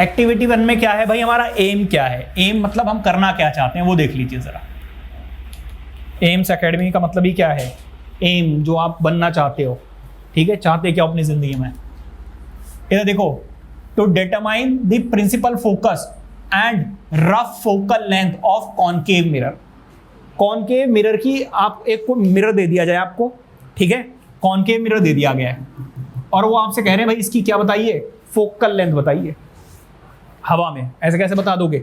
Activity 1 में क्या है भाई, हमारा एम क्या है, एम मतलब हम करना क्या चाहते हैं वो देख लीजिए जरा। एम्स एकेडमी का मतलब ही क्या है, एम जो आप बनना चाहते हो, ठीक है, चाहते क्या अपनी जिंदगी में। इधर देखो, to determine the principal focus and rough focal length of concave mirror. Concave mirror की आप एक को मिरर दे दिया जाए आपको, ठीक है, कॉनकेव मिरर दे दिया गया है और वो आपसे कह रहे हैं भाई इसकी क्या बताइए, फोकल लेंथ बताइए हवा में। ऐसे कैसे बता दोगे?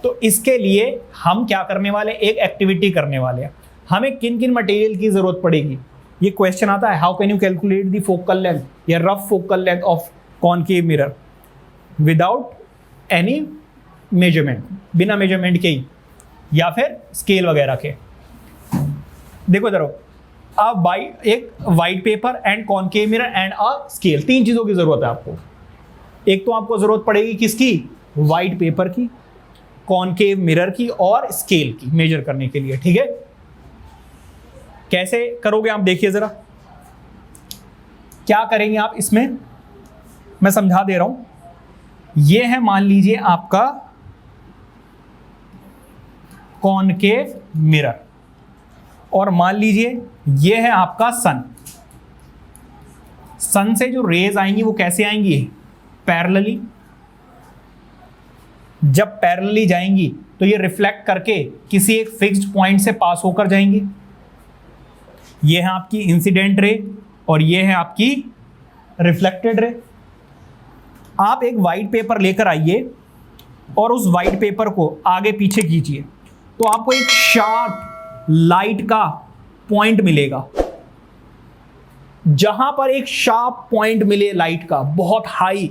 तो इसके लिए हम क्या करने वाले, एक एक्टिविटी करने वाले हैं। हमें किन किन मटेरियल की जरूरत पड़ेगी, ये क्वेश्चन आता है, how can you calculate the focal length या rough focal length of concave mirror without any measurement, बिना मेजरमेंट के ही, या फिर स्केल वगैरह के। देखो जरा, अब एक white paper and concave mirror and a scale, 3 चीजों की जरूरत है आपको। एक तो आपको जरूरत पड़ेगी किसकी, वाइट पेपर की, कॉनकेव मिरर की और स्केल की, मेजर करने के लिए, ठीक है। कैसे करोगे आप देखिए जरा, क्या करेंगे आप इसमें, मैं समझा दे रहा हूं। ये है मान लीजिए आपका कॉनकेव मिरर और मान लीजिए ये है आपका सन। सन से जो रेज आएंगी वो कैसे आएंगी, पैरेलली। जब पैरेलली जाएंगी तो ये रिफ्लेक्ट करके किसी एक फिक्स्ड पॉइंट से पास होकर जाएंगी। ये है आपकी इंसिडेंट रे और ये है आपकी रिफ्लेक्टेड रे। आप एक वाइट पेपर लेकर आइए और उस वाइट पेपर को आगे पीछे कीजिए तो आपको एक शार्प लाइट का पॉइंट मिलेगा। जहां पर एक शार्प पॉइंट मिले लाइट का बहुत हाई,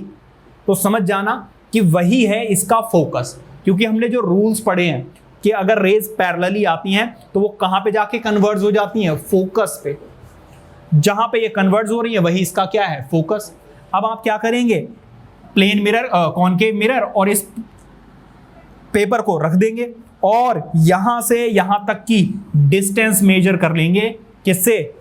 तो समझ जाना कि वही है इसका फोकस। क्योंकि हमने जो रूल्स पढ़े हैं कि अगर रेज पैरेलली आती हैं तो वो कहां पे जाके कन्वर्ज हो जाती हैं, फोकस पे। जहां पे ये कन्वर्ज हो रही है वही इसका क्या है, फोकस। अब आप क्या करेंगे, प्लेन मिरर, कॉनकेव मिरर और इस पेपर को रख देंगे और यहां से यहां तक की डिस्टेंस मेजर कर लेंगे, किससे,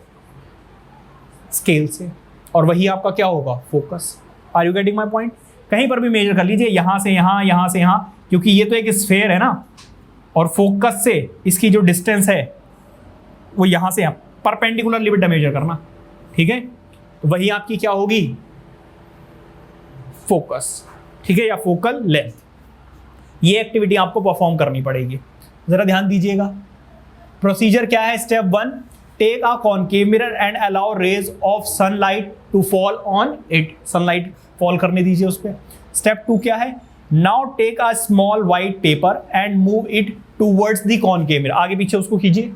स्केल से, और वही आपका क्या होगा, focus. Are you getting my point? कहीं पर भी मेजर कर लीजिए, यहां से यहां, यहां से यहां, क्योंकि ये तो एक स्फेयर है ना, और फोकस से इसकी जो डिस्टेंस है वो यहां से यहां परपेंडिकुलरली बेटा मेजर करना, ठीक है। तो वही आपकी क्या होगी, फोकस, ठीक है, या फोकल लेंथ। ये एक्टिविटी आपको परफॉर्म करनी पड़ेगी, जरा ध्यान दीजिएगा। प्रोसीजर क्या है, step 1, take a concave mirror and allow rays of sunlight to fall on it. Sunlight फॉल करने दीजिए उस पर। स्टेप 2 क्या है, now take a small white paper and move it towards the concave mirror. आगे पीछे उसको कीजिए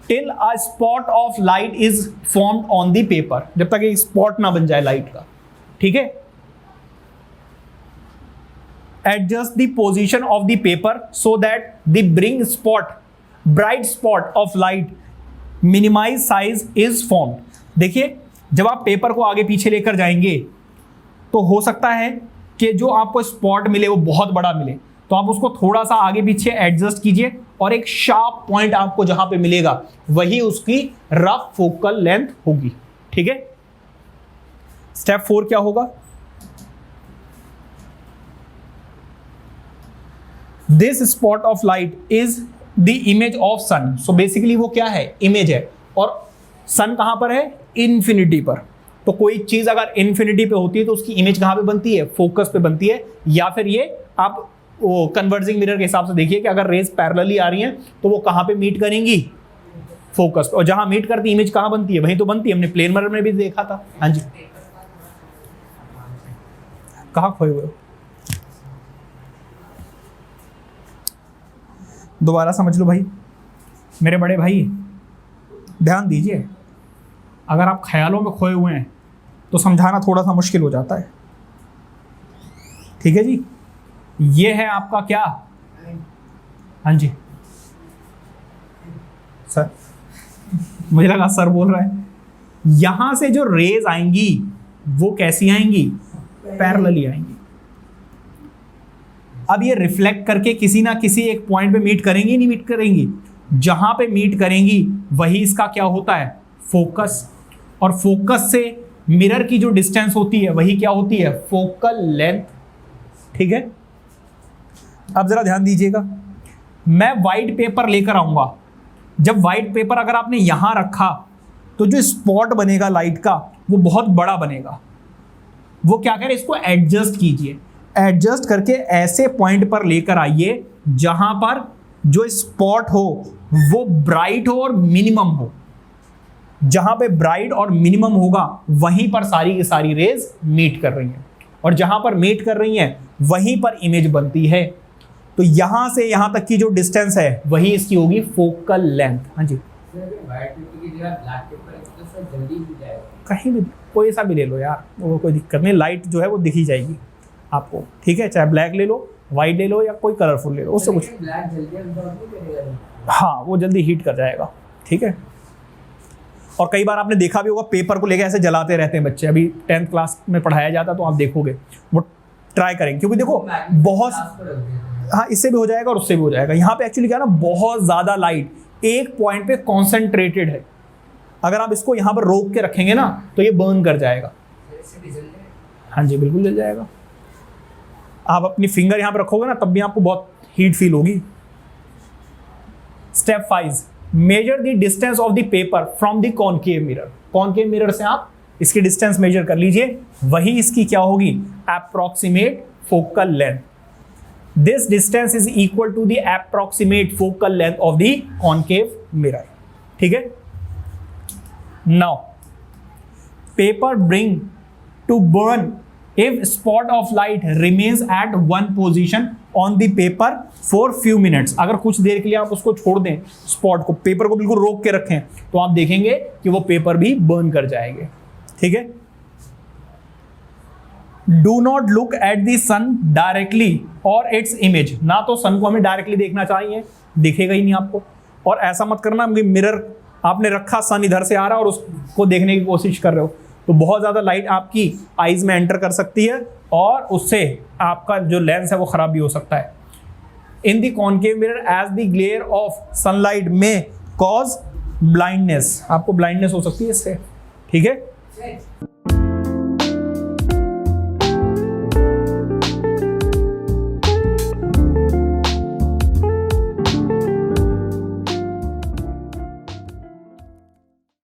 till a spot of light is formed on the paper, जब तक एक स्पॉट ना बन जाए लाइट का, ठीक है। Adjust the position of the paper so that the bright spot of light minimize size is formed। देखिए जब आप पेपर को आगे पीछे लेकर जाएंगे तो हो सकता है कि जो आपको स्पॉट मिले वो बहुत बड़ा मिले, तो आप उसको थोड़ा सा आगे पीछे एडजस्ट कीजिए और एक शार्प पॉइंट आपको जहां पे मिलेगा वही उसकी रफ फोकल लेंथ होगी, ठीक है। स्टेप 4 क्या होगा, this spot of light is the image of sun. So basically वो क्या है, इमेज है, और सन कहां पर है, इन्फिनिटी पर। तो कोई चीज अगर इन्फिनिटी पे होती है तो उसकी इमेज कहां पे बनती है, फोकस पे बनती है। या फिर ये आप वो कन्वर्जिंग मिरर के हिसाब से देखिए कि अगर रेज पैरेलली आ रही हैं तो वो कहां पे मीट करेंगी, फोकस पे। और जहां मीट करती इमेज कहां बनती है, वहीं तो बनती है, हमने प्लेन मिरर में भी देखा था। हाँ जी, कहां खोए हुए हो, दोबारा समझ लो भाई, मेरे बड़े भाई ध्यान दीजिए। अगर आप ख्यालों में खोए हुए हैं तो समझाना थोड़ा सा मुश्किल हो जाता है, ठीक है जी। ये है आपका क्या, हाँ जी सर, मुझे लगा सर बोल रहा है। यहां से जो रेज आएंगी वो कैसी आएंगी, पैरेलली आएंगी। अब ये रिफ्लेक्ट करके किसी ना किसी एक पॉइंट पे मीट करेंगी, नहीं मीट करेंगी, जहां पे मीट करेंगी वही इसका क्या होता है, फोकस। और फोकस से मिरर की जो डिस्टेंस होती है वही क्या होती है, फोकल लेंथ। ठीक है, अब जरा ध्यान दीजिएगा, मैं व्हाइट पेपर लेकर आऊंगा। जब व्हाइट पेपर अगर आपने यहां रखा तो जो स्पॉट बनेगा लाइट का वो बहुत बड़ा बनेगा। वो क्या करें, इसको एडजस्ट कीजिए, एडजस्ट करके ऐसे पॉइंट पर लेकर आइए जहां पर जो स्पॉट हो वो ब्राइट हो और मिनिमम हो। जहां पे ब्राइट और मिनिमम होगा वहीं पर सारी की सारी रेज मीट कर रही हैं, और जहां पर मीट कर रही हैं वहीं पर इमेज बनती है। तो यहां से यहां तक की जो डिस्टेंस है वही इसकी होगी फोकल लेंथ। हाँ जी, कहीं भी कोई सा भी ले लो यार, वो कोई दिक्कत नहीं, लाइट जो है वो दिख ही जाएगी आपको, ठीक है, चाहे ब्लैक ले लो, वाइट ले लो या कोई कलरफुल ले लो, उससे कुछ, हाँ वो जल्दी हीट कर जाएगा, ठीक है। और कई बार आपने देखा भी होगा पेपर को लेके ऐसे जलाते रहते हैं बच्चे, अभी 10th क्लास में पढ़ाया जाता तो आप देखोगे वो ट्राई करेंगे, क्योंकि देखो बहुत, हाँ इससे भी हो जाएगा और उससे भी हो जाएगा। यहाँ पे एक्चुअली क्या है ना, बहुत ज़्यादा लाइट एक पॉइंट पे कॉन्सेंट्रेटेड है, अगर आप इसको यहाँ पर रोक के रखेंगे ना तो ये बर्न कर जाएगा। हाँ जी बिल्कुल जल जाएगा, आप अपनी फिंगर यहाँ पे रखोगे ना तब भी आपको बहुत हीट फील होगी। Step 5, measure the distance of the paper from the concave mirror. Concave mirror से आप इसकी डिस्टेंस मेजर कर लीजिए, वही इसकी क्या होगी, approximate focal length. This distance is equal to the approximate focal length of the concave mirror, ठीक है। Now paper bring to burn if spot of light remains at one position on the paper for few minutes। अगर कुछ देर के लिए आप उसको छोड़ दें, स्पॉट को, पेपर को बिल्कुल रोक के रखें, तो आप देखेंगे कि वो पेपर भी बर्न कर जाएंगे, ठीक है। Do not look at the sun directly और इट्स इमेज। ना तो सन को हमें डायरेक्टली देखना चाहिए, दिखेगा ही नहीं आपको, और ऐसा मत करना मिरर आपने रखा, सन इधर से आ रहा और उसको देखने की कोशिश कर रहे हो, तो बहुत ज़्यादा लाइट आपकी आइज में एंटर कर सकती है और उससे आपका जो लेंस है वो खराब भी हो सकता है। In the concave mirror as the glare of sunlight may cause blindness, आपको ब्लाइंडनेस हो सकती है इससे, ठीक है।